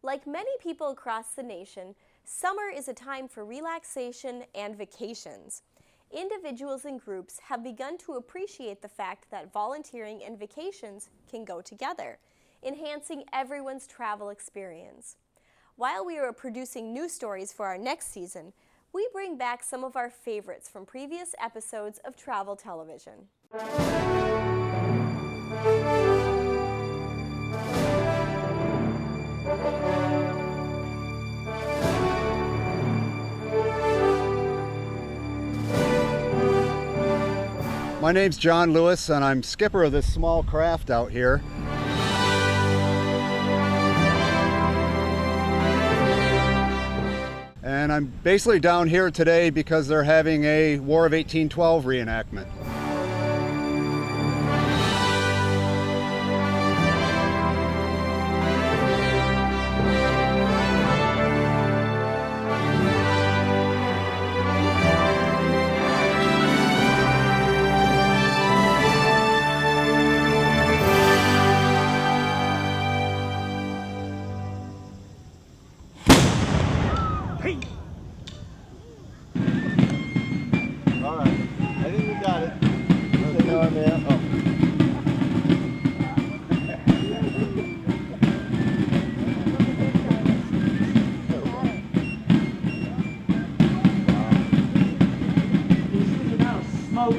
Like many people across the nation, summer is a time for relaxation and vacations. Individuals and groups have begun to appreciate the fact that volunteering and vacations can go together, enhancing everyone's travel experience. While we are producing new stories for our next season, we bring back some of our favorites from previous episodes of Travel Television. My name's John Lewis, and I'm skipper of this small craft out here. And I'm basically down here today because they're having a War of 1812 reenactment.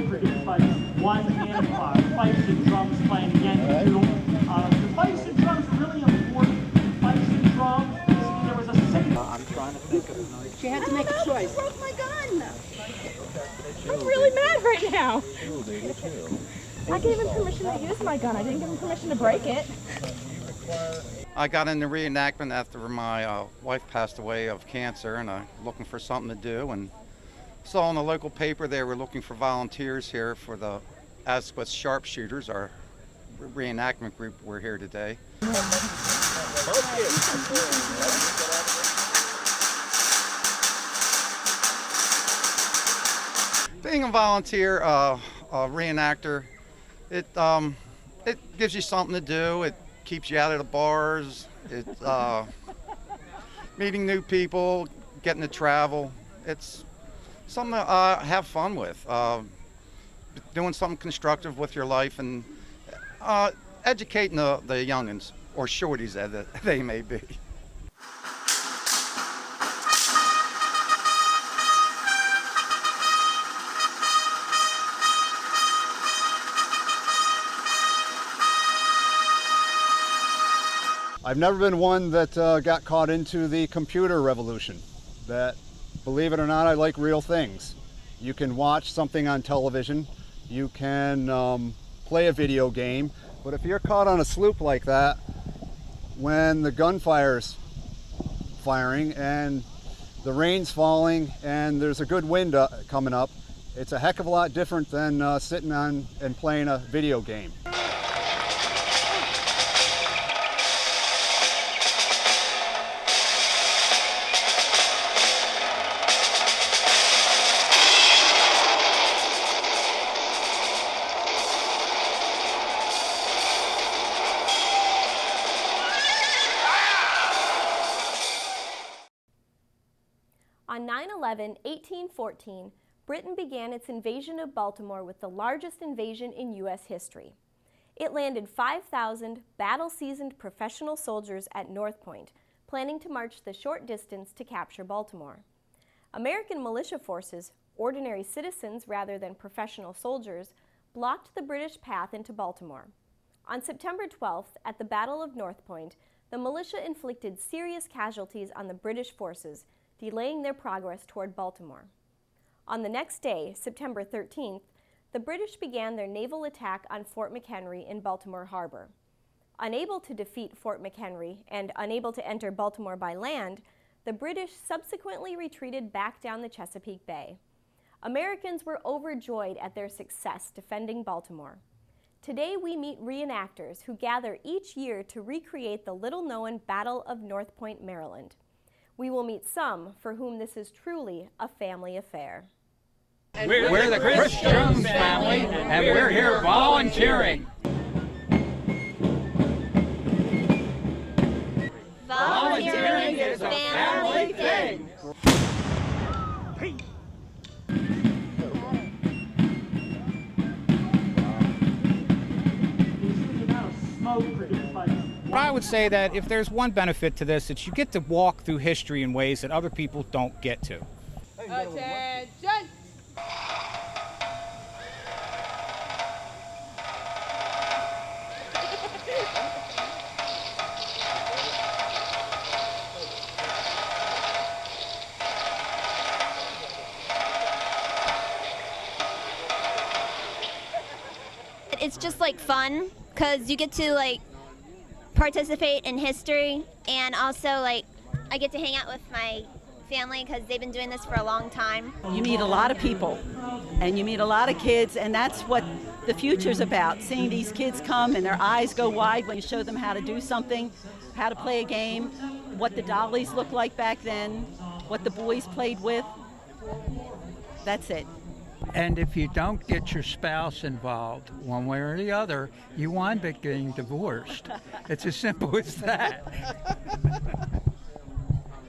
Produced by one amplifier, pipes and drums playing again. The pipes and drums are really important. Pipes and drums. There was a second. I'm trying to think of a noise. She had to make a choice. I broke my gun. I'm really mad right now. I gave him permission to use my gun. I didn't give him permission to break it. I got into reenactment after my wife passed away of cancer, and I'm looking for something to do, and saw in the local paper they were looking for volunteers here for the Asquith Sharpshooters, our reenactment group. We're here today. Being a volunteer, a reenactor, it gives you something to do. It keeps you out of the bars. It meeting new people, getting to travel. It's something to have fun with, doing something constructive with your life, and educating the youngins, or shorties as they may be. I've never been one that got caught into the computer revolution. That, believe it or not, I like real things. You can watch something on television, you can play a video game, but if you're caught on a sloop like that, when the gunfire's firing and the rain's falling and there's a good wind coming up, it's a heck of a lot different than sitting on and playing a video game. On 9/11/1814, Britain began its invasion of Baltimore with the largest invasion in U.S. history. It landed 5,000 battle-seasoned professional soldiers at North Point, planning to march the short distance to capture Baltimore. American militia forces, ordinary citizens rather than professional soldiers, blocked the British path into Baltimore. On September 12th, at the Battle of North Point, the militia inflicted serious casualties on the British forces, delaying their progress toward Baltimore. On the next day, September 13th, the British began their naval attack on Fort McHenry in Baltimore Harbor. Unable to defeat Fort McHenry and unable to enter Baltimore by land, the British subsequently retreated back down the Chesapeake Bay. Americans were overjoyed at their success defending Baltimore. Today we meet reenactors who gather each year to recreate the little-known Battle of North Point, Maryland. We will meet some for whom this is truly a family affair. We're the Chris Jones family, and we're here volunteering. Volunteering is a family thing. I would say that if there's one benefit to this, it's you get to walk through history in ways that other people don't get to. Attention! It's just like fun because you get to like participate in history, and also like I get to hang out with my family because they've been doing this for a long time. You meet a lot of people and you meet a lot of kids, and that's what the future's about, seeing these kids come and their eyes go wide when you show them how to do something, how to play a game, what the dollies looked like back then, what the boys played with. That's it. And if you don't get your spouse involved one way or the other, you wind up getting divorced. It's as simple as that.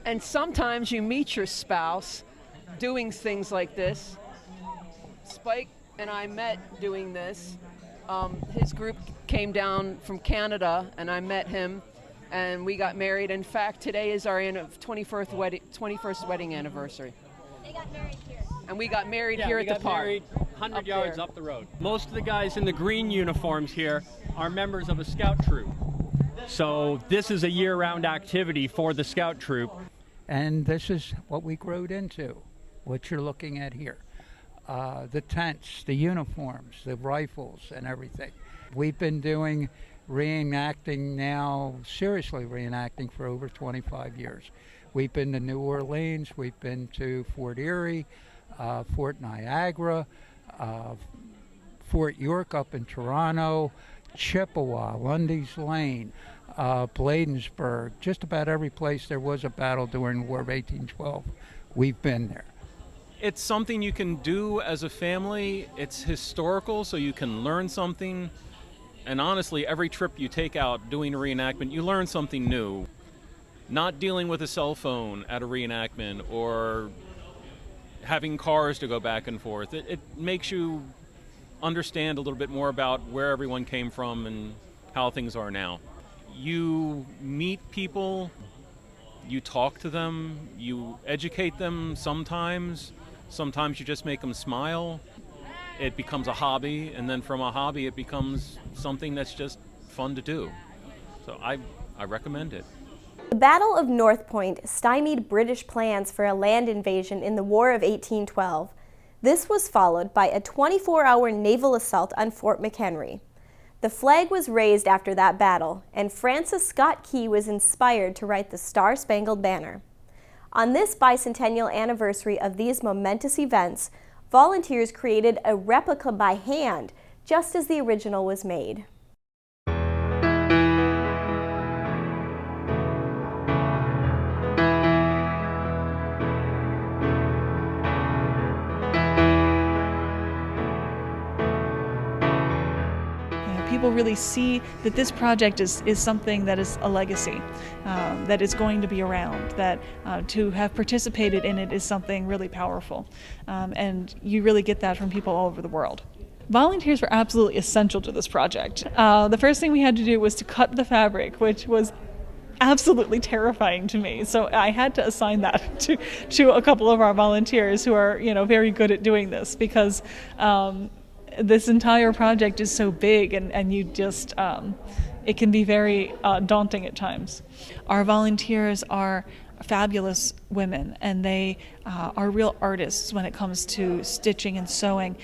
And sometimes you meet your spouse doing things like this. Spike and I met doing this. His group came down from Canada and I met him and we got married. In fact, today is our 21st wedding anniversary. They got married here. And we got married here at the park. 100 yards up the road. Most of the guys in the green uniforms here are members of a scout troop. So this is a year-round activity for the scout troop. And this is what we growed into, what you're looking at here. The tents, the uniforms, the rifles, and everything. We've been doing reenacting now, seriously reenacting, for over 25 years. We've been to New Orleans, we've been to Fort Erie, Fort Niagara, Fort York up in Toronto, Chippewa, Lundy's Lane, Bladensburg, just about every place there was a battle during the War of 1812. We've been there. It's something you can do as a family. It's historical, so you can learn something. And honestly, every trip you take out doing a reenactment, you learn something new. Not dealing with a cell phone at a reenactment or having cars to go back and forth. It makes you understand a little bit more about where everyone came from and how things are now. You meet people, you talk to them, you educate them sometimes you just make them smile. It becomes a hobby, and then from a hobby it becomes something that's just fun to do. So I recommend it. The Battle of North Point stymied British plans for a land invasion in the War of 1812. This was followed by a 24-hour naval assault on Fort McHenry. The flag was raised after that battle, and Francis Scott Key was inspired to write the Star-Spangled Banner. On this bicentennial anniversary of these momentous events, volunteers created a replica by hand, just as the original was made. People really see that this project is something that is a legacy, that is going to be around, that to have participated in it is something really powerful. And you really get that from people all over the world. Volunteers were absolutely essential to this project. The first thing we had to do was to cut the fabric, which was absolutely terrifying to me. So I had to assign that to a couple of our volunteers who are, very good at doing this, because this entire project is so big, and you just, it can be very daunting at times. Our volunteers are fabulous women, and they are real artists when it comes to stitching and sewing.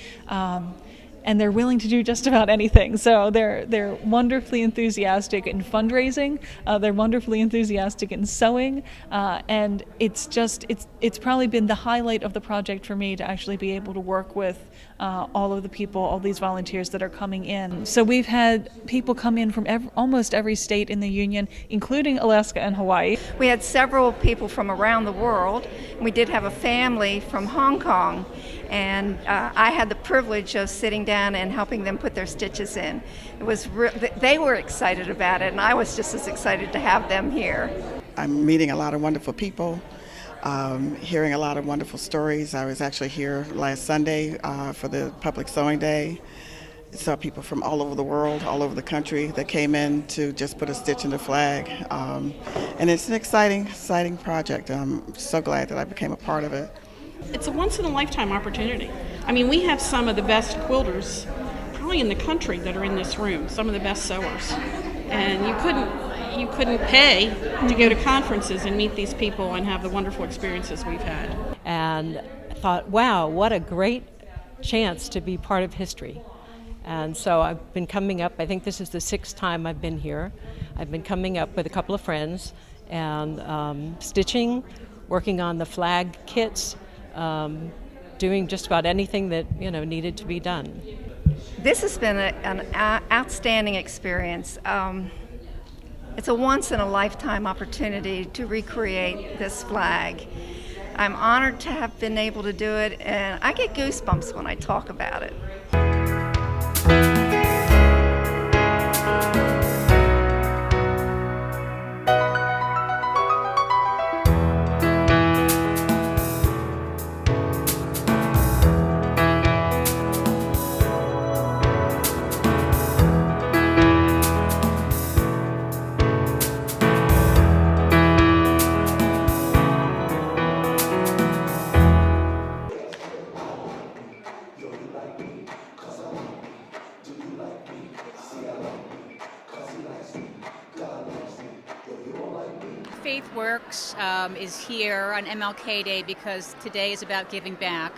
and they're willing to do just about anything. So they're wonderfully enthusiastic in fundraising. They're wonderfully enthusiastic in sewing, and it's probably been the highlight of the project for me to actually be able to work with all of the people, all these volunteers that are coming in. So we've had people come in from almost every state in the Union, including Alaska and Hawaii. We had several people from around the world. We did have a family from Hong Kong, and I had the privilege of sitting down and helping them put their stitches in. It was they were excited about it, and I was just as excited to have them here. I'm meeting a lot of wonderful people, hearing a lot of wonderful stories. I was actually here last Sunday for the Public Sewing Day. Saw people from all over the world, all over the country that came in to just put a stitch in the flag. And it's an exciting project. I'm so glad that I became a part of it. It's a once-in-a-lifetime opportunity. I mean, we have some of the best quilters probably in the country that are in this room, some of the best sewers. And you couldn't pay to go to conferences and meet these people and have the wonderful experiences we've had. And I thought, wow, what a great chance to be part of history. And so I've been coming up, I think this is the 6th time I've been here. I've been coming up with a couple of friends and stitching, working on the flag kits, doing just about anything that needed to be done. This has been an outstanding experience. It's a once-in-a-lifetime opportunity to recreate this flag. I'm honored to have been able to do it, and I get goosebumps when I talk about it. Faith Works is here on MLK Day because today is about giving back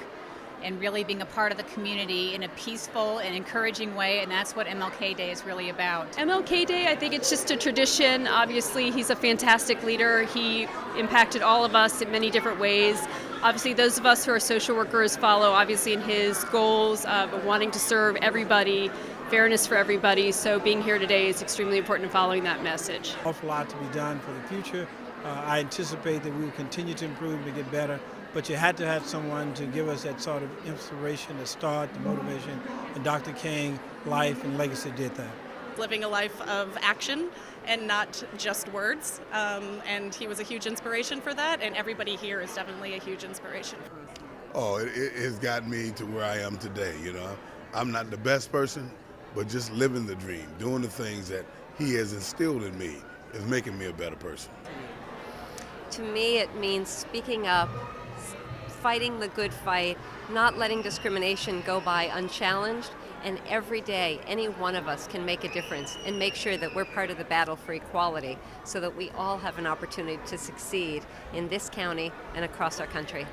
and really being a part of the community in a peaceful and encouraging way, and that's what MLK Day is really about. MLK Day, I think it's just a tradition. Obviously, he's a fantastic leader. He impacted all of us in many different ways. Obviously, those of us who are social workers follow obviously in his goals of wanting to serve everybody, fairness for everybody, so being here today is extremely important in following that message. An awful lot to be done for the future. I anticipate that we will continue to improve and get better, but you had to have someone to give us that sort of inspiration, the start, the motivation, and Dr. King, life and legacy did that. Living a life of action and not just words, and he was a huge inspiration for that, and everybody here is definitely a huge inspiration. Oh, it has gotten me to where I am today, I'm not the best person, but just living the dream, doing the things that he has instilled in me is making me a better person. To me, it means speaking up, fighting the good fight, not letting discrimination go by unchallenged, and every day, any one of us can make a difference and make sure that we're part of the battle for equality so that we all have an opportunity to succeed in this county and across our country.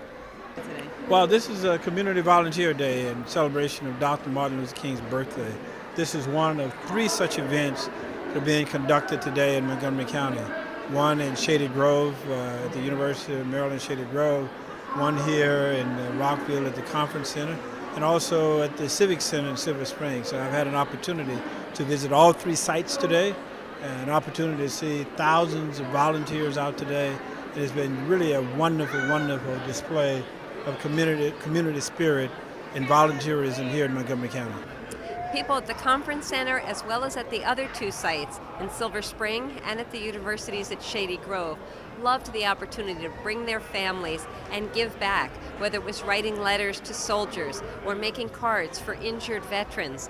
Well, this is a Community Volunteer Day in celebration of Dr. Martin Luther King's birthday. This is one of 3 such events that are being conducted today in Montgomery County. One in Shady Grove at the University of Maryland, Shady Grove, one here in Rockville at the Conference Center, and also at the Civic Center in Silver Springs. So I've had an opportunity to visit all 3 sites today, an opportunity to see thousands of volunteers out today. It has been really a wonderful, wonderful display of community spirit and volunteerism here in Montgomery County. People at the Conference Center, as well as at the other 2 sites in Silver Spring and at the universities at Shady Grove, loved the opportunity to bring their families and give back, whether it was writing letters to soldiers or making cards for injured veterans,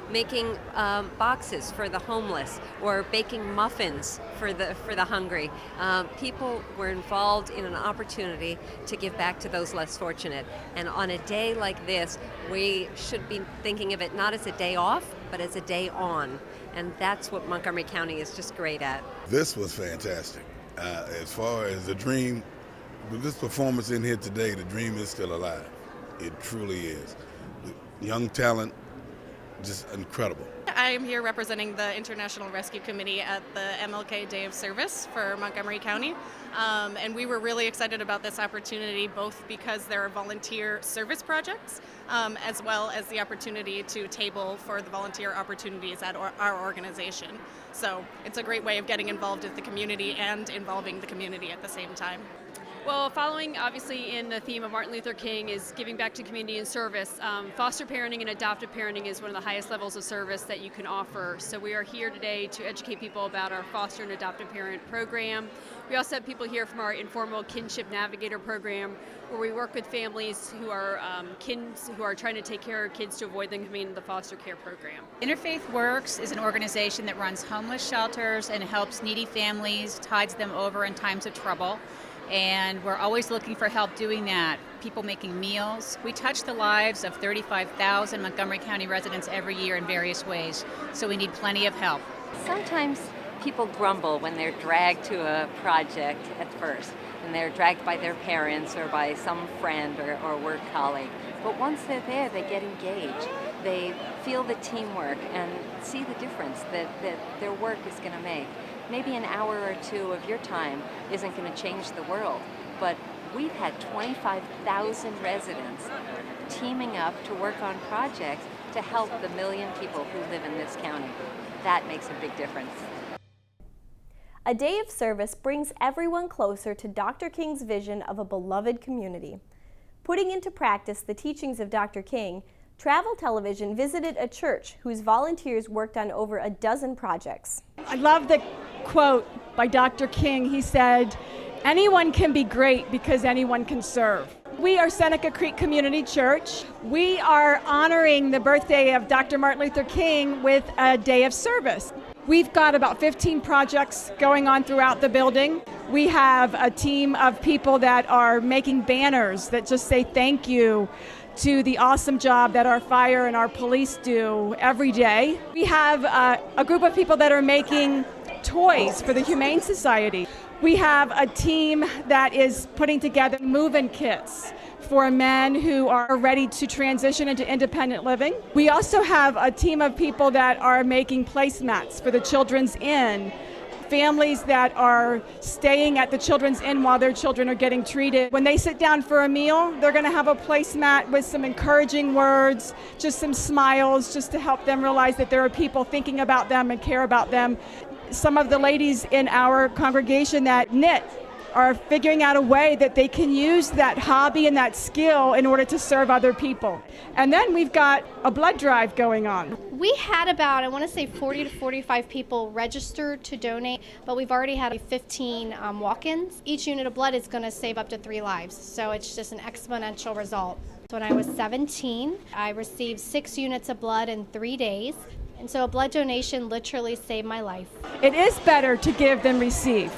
making boxes for the homeless, or baking muffins for the hungry. People were involved in an opportunity to give back to those less fortunate. And on a day like this, we should be thinking of it not as a day off, but as a day on. And that's what Montgomery County is just great at. This was fantastic. As far as the dream, with this performance in here today, the dream is still alive. It truly is. The young talent just incredible. I am here representing the International Rescue Committee at the MLK Day of Service for Montgomery County. And we were really excited about this opportunity, both because there are volunteer service projects, as well as the opportunity to table for the volunteer opportunities at our organization. So it's a great way of getting involved with the community and involving the community at the same time. Well, following obviously in the theme of Martin Luther King is giving back to community and service. Foster parenting and adoptive parenting is one of the highest levels of service that you can offer. So we are here today to educate people about our foster and adoptive parent program. We also have people here from our informal kinship navigator program, where we work with families who are kids who are trying to take care of kids to avoid them coming into the foster care program. Interfaith Works is an organization that runs homeless shelters and helps needy families, tides them over in times of trouble. And we're always looking for help doing that. People making meals. We touch the lives of 35,000 Montgomery County residents every year in various ways, so we need plenty of help. Sometimes people grumble when they're dragged to a project at first, and they're dragged by their parents or by some friend or work colleague. But once they're there, they get engaged. They feel the teamwork and see the difference that their work is going to make. Maybe an hour or two of your time isn't going to change the world, but we've had 25,000 residents teaming up to work on projects to help the 1 million people who live in this county. That makes a big difference. A day of service brings everyone closer to Dr. King's vision of a beloved community. Putting into practice the teachings of Dr. King, Travel Television visited a church whose volunteers worked on over a dozen projects. I love the quote by Dr. King. He said, "Anyone can be great because anyone can serve." We are Seneca Creek Community Church. We are honoring the birthday of Dr. Martin Luther King with a day of service. We've got about 15 projects going on throughout the building. We have a team of people that are making banners that just say thank you to the awesome job that our fire and our police do every day. We have a group of people that are making toys for the Humane Society. We have a team that is putting together move-in kits for men who are ready to transition into independent living. We also have a team of people that are making placemats for the Children's Inn, families that are staying at the Children's Inn while their children are getting treated. When they sit down for a meal, they're going to have a placemat with some encouraging words, just some smiles, just to help them realize that there are people thinking about them and care about them. Some of the ladies in our congregation that knit are figuring out a way that they can use that hobby and that skill in order to serve other people. And then we've got a blood drive going on. We had about, I want to say 40 to 45 people registered to donate, but we've already had 15 walk-ins. Each unit of blood is going to save up to 3 lives, so it's just an exponential result. When I was 17, I received 6 units of blood in 3 days, and so a blood donation literally saved my life. It is better to give than receive.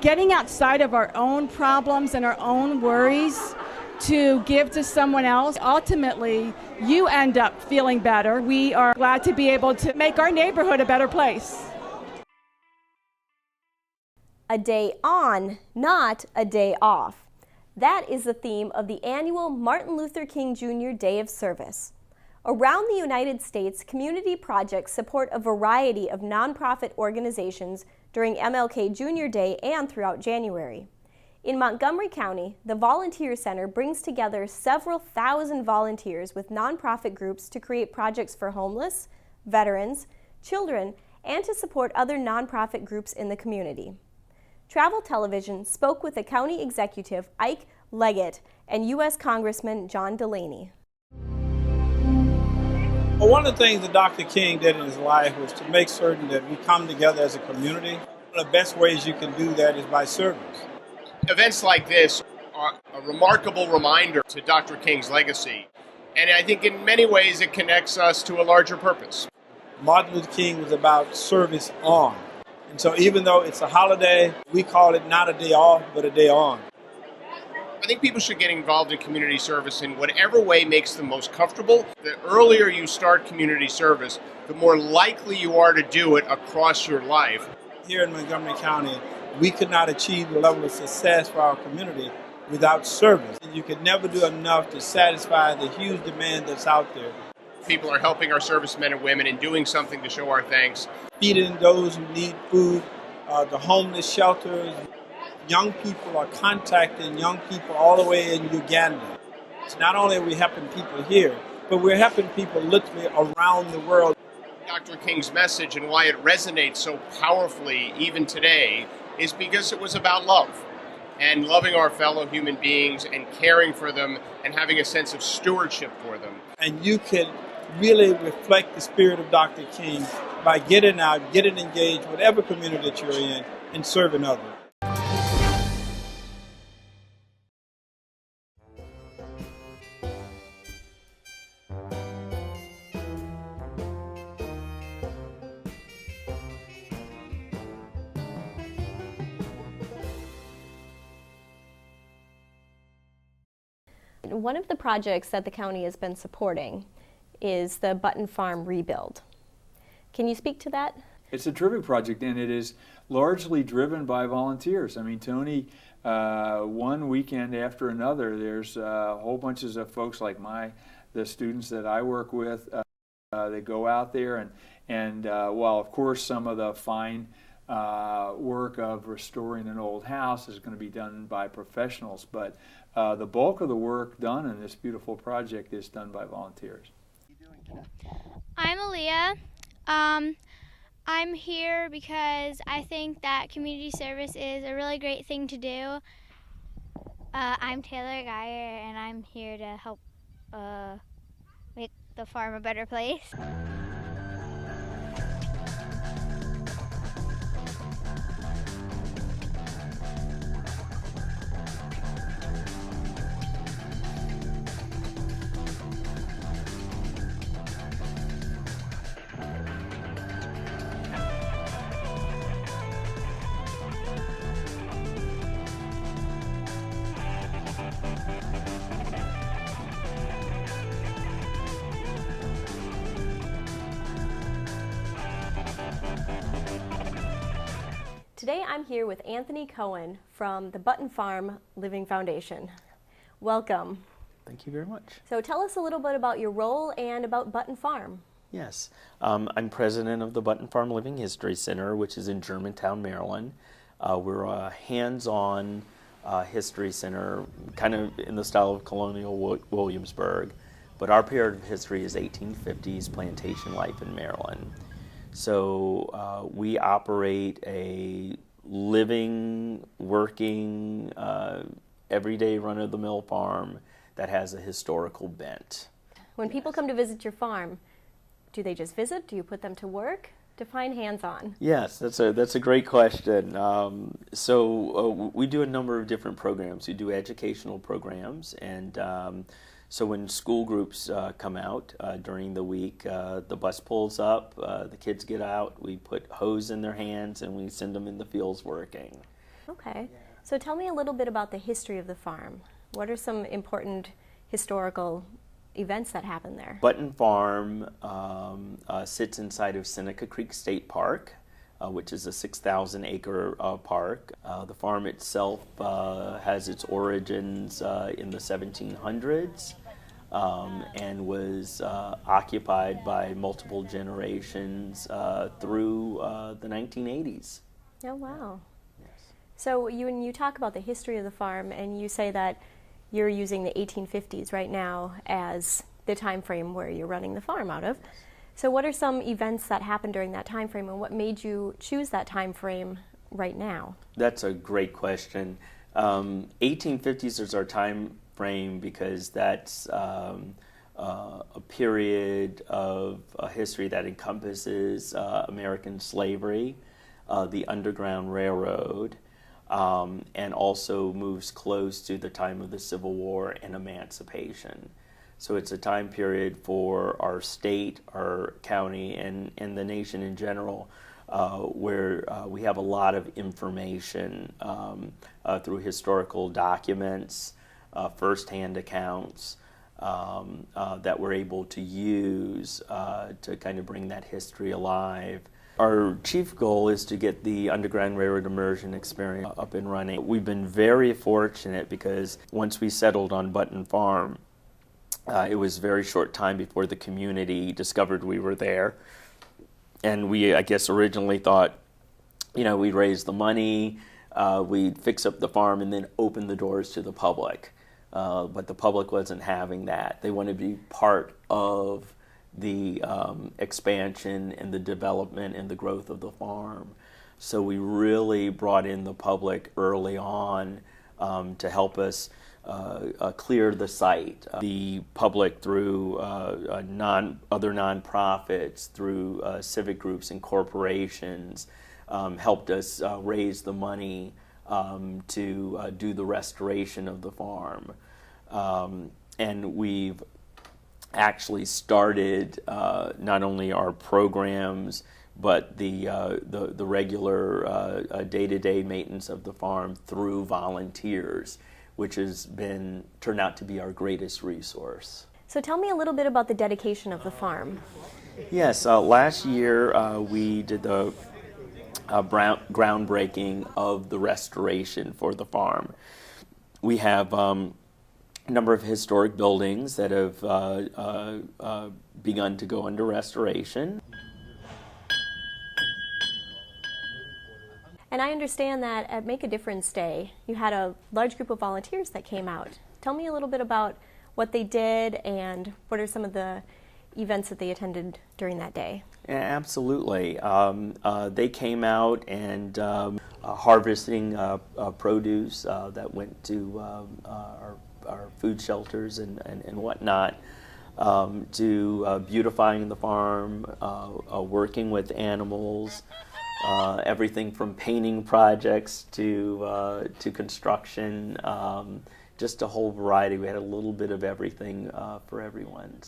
Getting outside of our own problems and our own worries to give to someone else, ultimately, you end up feeling better. We are glad to be able to make our neighborhood a better place. A day on, not a day off. That is the theme of the annual Martin Luther King Jr. Day of Service. Around the United States, community projects support a variety of nonprofit organizations during MLK Jr. Day and throughout January. In Montgomery County, the Volunteer Center brings together several thousand volunteers with nonprofit groups to create projects for homeless, veterans, children, and to support other nonprofit groups in the community. Travel Television spoke with the county executive, Ike Leggett, and U.S. Congressman John Delaney. Well, one of the things that Dr. King did in his life was to make certain that we come together as a community. One of the best ways you can do that is by service. Events like this are a remarkable reminder to Dr. King's legacy, and I think in many ways it connects us to a larger purpose. Martin Luther King was about service on. And so even though it's a holiday, we call it not a day off, but a day on. I think people should get involved in community service in whatever way makes them most comfortable. The earlier you start community service, the more likely you are to do it across your life. Here in Montgomery County, we could not achieve the level of success for our community without service. You could never do enough to satisfy the huge demand that's out there. People are helping our servicemen and women and doing something to show our thanks. Feeding those who need food, the homeless shelters. Young people are contacting young people all the way in Uganda. So not only are we helping people here, but we're helping people literally around the world. Dr. King's message and why it resonates so powerfully even today is because it was about love and loving our fellow human beings and caring for them and having a sense of stewardship for them. And you can really reflect the spirit of Dr. King by getting out, getting engaged, whatever community that you're in, and serving others. One of the projects that the county has been supporting is the Button Farm rebuild. Can you speak to that? It's a terrific project, and it is largely driven by volunteers. I mean, Tony, one weekend after another, there's whole bunches of folks like the students that I work with. They go out there, and while of course some of the fine work of restoring an old house is going to be done by professionals, but the bulk of the work done in this beautiful project is done by volunteers. I'm Aaliyah. I'm here because I think that community service is a really great thing to do. I'm Taylor Geyer, and I'm here to help make the farm a better place. Today I'm here with Anthony Cohen from the Button Farm Living Foundation. Welcome. Thank you very much. So tell us a little bit about your role and about Button Farm. Yes, I'm president of the Button Farm Living History Center, which is in Germantown, Maryland. We're a hands-on history center, kind of in the style of colonial Williamsburg, but our period of history is 1850s plantation life in Maryland. So we operate a living, working, everyday run-of-the-mill farm that has a historical bent. When people come to visit your farm, do they just visit? Do you put them to work? Define hands-on. Yes, that's a great question. So we do a number of different programs. We do educational programs, and so when school groups come out during the week, the bus pulls up, the kids get out, we put hose in their hands, and we send them in the fields working. Okay. So tell me a little bit about the history of the farm. What are some important historical events that happen there? Button Farm sits inside of Seneca Creek State Park, which is a 6,000-acre park. The farm itself has its origins in the 1700s and was occupied by multiple generations through the 1980s. Oh, wow. Yes. So when you talk about the history of the farm and you say that you're using the 1850s right now as the time frame where you're running the farm out of. So what are some events that happened during that time frame, and what made you choose that time frame right now? That's a great question. 1850s is our time frame because that's a period of history that encompasses American slavery, the Underground Railroad, and also moves close to the time of the Civil War and emancipation. So it's a time period for our state, our county, and the nation in general where we have a lot of information through historical documents, firsthand accounts that we're able to use to kind of bring that history alive. Our chief goal is to get the Underground Railroad immersion experience up and running. We've been very fortunate because once we settled on Button Farm, It was a very short time before the community discovered we were there. And we, I guess, originally thought, we'd raise the money, we'd fix up the farm, and then open the doors to the public. But the public wasn't having that. They wanted to be part of the expansion and the development and the growth of the farm. So we really brought in the public early on to help us clear the site. The public through other nonprofits, through civic groups and corporations helped us raise the money to do the restoration of the farm. And we've actually started not only our programs, but the regular day-to-day maintenance of the farm through volunteers, which has turned out to be our greatest resource. So tell me a little bit about the dedication of the farm. Yes, last year we did the groundbreaking of the restoration for the farm. We have a number of historic buildings that have begun to go under restoration. And I understand that at Make a Difference Day, you had a large group of volunteers that came out. Tell me a little bit about what they did and what are some of the events that they attended during that day. Yeah, absolutely. They came out and harvesting produce that went to our food shelters and whatnot, to beautifying the farm, working with animals, everything from painting projects to construction, just a whole variety. We had a little bit of everything for everyone.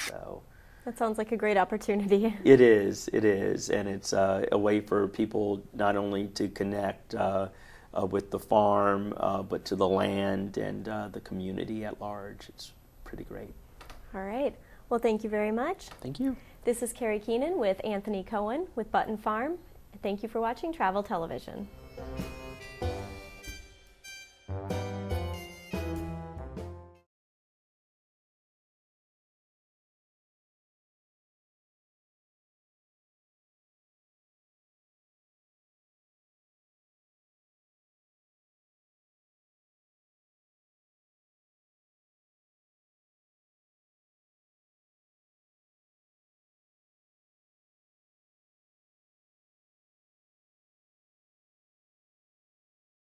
So that sounds like a great opportunity. It is, and it's a way for people not only to connect with the farm, but to the land and the community at large. It's pretty great. All right. Well, thank you very much. Thank you. This is Carrie Keenan with Anthony Cohen with Button Farm. Thank you for watching Travel Television.